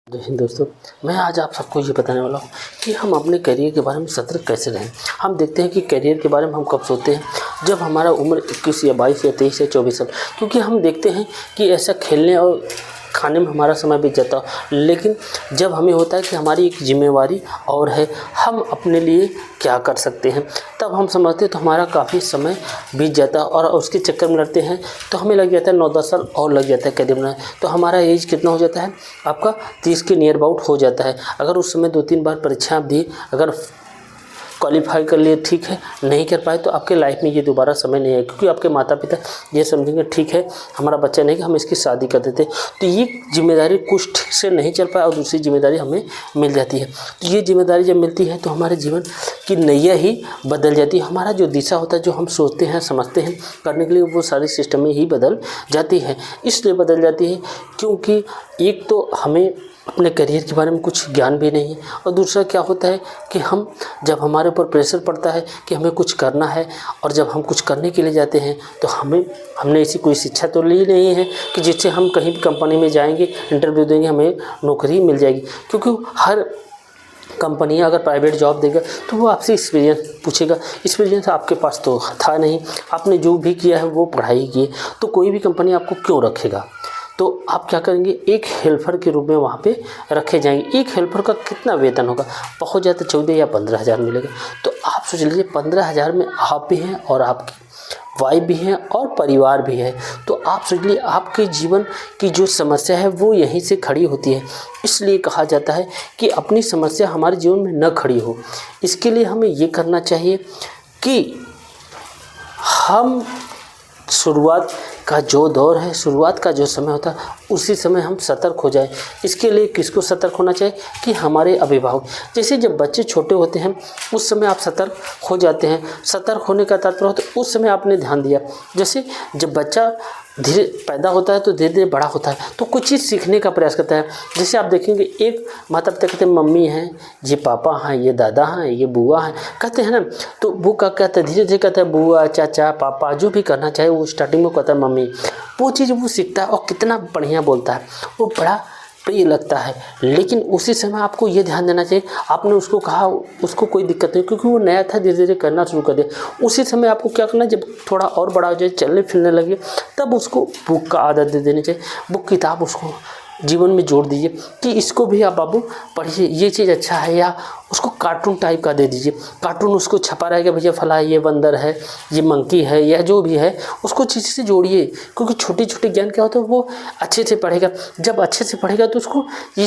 जय हिंद दोस्तों। मैं आज आप सबको ये बताने वाला हूँ कि हम अपने करियर के बारे में सतर्क कैसे रहें। हम देखते हैं कि करियर के बारे में हम कब सोचते हैं जब हमारा उम्र 21 या 22 या 23 या 24 साल, क्योंकि हम देखते हैं कि ऐसा खेलने और खाने में हमारा समय बीत जाता है। लेकिन जब हमें होता है कि हमारी एक जिम्मेवारी और है, हम अपने लिए क्या कर सकते हैं, तब हम समझते हैं तो हमारा काफ़ी समय बीत जाता है और उसके चक्कर में लड़ते हैं तो हमें लग जाता है 9-10 साल और लग जाता है करियर बनाने। तो हमारा एज कितना हो जाता है, आपका 30 के नियर अबाउट हो जाता है। अगर उस समय 2-3 बार परीक्षा आप दी, अगर क्वालिफाई कर लिए ठीक है, नहीं कर पाए तो आपके लाइफ में ये दोबारा समय नहीं है, क्योंकि आपके माता पिता ये समझेंगे ठीक है हमारा बच्चा नहीं कि हम इसकी शादी कर देते। तो ये जिम्मेदारी कुछ ठीक से नहीं चल पाए और दूसरी जिम्मेदारी हमें मिल जाती है। तो ये जिम्मेदारी जब मिलती है तो हमारे जीवन की नैया ही बदल जाती है। हमारा जो दिशा होता है, जो हम सोचते हैं समझते हैं करने के लिए, वो सारी सिस्टम में ही बदल जाती है। इसलिए बदल जाती है क्योंकि एक तो हमें अपने करियर के बारे में कुछ ज्ञान भी नहीं है, और दूसरा क्या होता है कि हम जब हमारे ऊपर प्रेशर पड़ता है कि हमें कुछ करना है, और जब हम कुछ करने के लिए जाते हैं तो हमने ऐसी कोई शिक्षा तो ली नहीं है कि जिससे हम कहीं भी कंपनी में जाएंगे, इंटरव्यू देंगे, हमें नौकरी मिल जाएगी। क्योंकि हर कंपनी अगर प्राइवेट जॉब देगा तो वो आपसे एक्सपीरियंस पूछेगा। एक्सपीरियंस आपके पास तो था नहीं, आपने जो भी किया है वो पढ़ाई की है, तो कोई भी कंपनी आपको क्यों रखेगा। तो आप क्या करेंगे, एक हेल्पर के रूप में वहाँ पे रखे जाएंगे। एक हेल्पर का कितना वेतन होगा, बहुत ज़्यादा 14 या 15 हज़ार मिलेगा। तो आप सोच लीजिए 15 हज़ार में आप भी हैं और आपकी वाइफ भी है और परिवार भी है। तो आप सोच लीजिए आपके जीवन की जो समस्या है वो यहीं से खड़ी होती है। इसलिए कहा जाता है कि अपनी समस्या हमारे जीवन में न खड़ी हो, इसके लिए हमें ये करना चाहिए कि हम शुरुआत का जो दौर है, शुरुआत का जो समय होता है, उसी समय हम सतर्क हो जाए। इसके लिए किसको सतर्क होना चाहिए कि हमारे अभिभावक। जैसे जब बच्चे छोटे होते हैं उस समय आप सतर्क हो जाते हैं। सतर्क होने का तात्पर्य होता है उस समय आपने ध्यान दिया। जैसे जब बच्चा धीरे पैदा होता है तो धीरे धीरे बड़ा होता है तो कुछ चीज़ सीखने का प्रयास करता है। जैसे आप देखेंगे एक माता पिता कहते हैं मम्मी हैं, ये पापा हैं, ये दादा हैं, ये बुआ हैं, कहते हैं ना, तो वो क्या कहता है, धीरे धीरे कहता है बुआ चाचा पापा जो भी करना चाहे वो स्टार्टिंग में कहता है मम्मी। वो चीज़ वो सीखता है और कितना बढ़िया बोलता है, वो बड़ा प्रिय लगता है। लेकिन उसी समय आपको ये ध्यान देना चाहिए, आपने उसको कहा उसको कोई दिक्कत नहीं, क्योंकि वो नया था, धीरे धीरे करना शुरू कर दे। उसी समय आपको क्या करना है, जब थोड़ा और बड़ा हो जाए, चलने फिरने लगे, तब उसको बुक का आदत दे देनी चाहिए। बुक किताब उसको जीवन में जोड़ दीजिए कि इसको भी आप बाबू पढ़िए, ये चीज़ अच्छा है, या उसको कार्टून टाइप का दे दीजिए। कार्टून उसको छपा रहेगा, भैया फला ये बंदर है, ये मंकी है, या जो भी है उसको चीज़ से जोड़िए, क्योंकि छोटी छोटी ज्ञान क्या होता है वो अच्छे से पढ़ेगा। जब अच्छे से पढ़ेगा तो उसको ये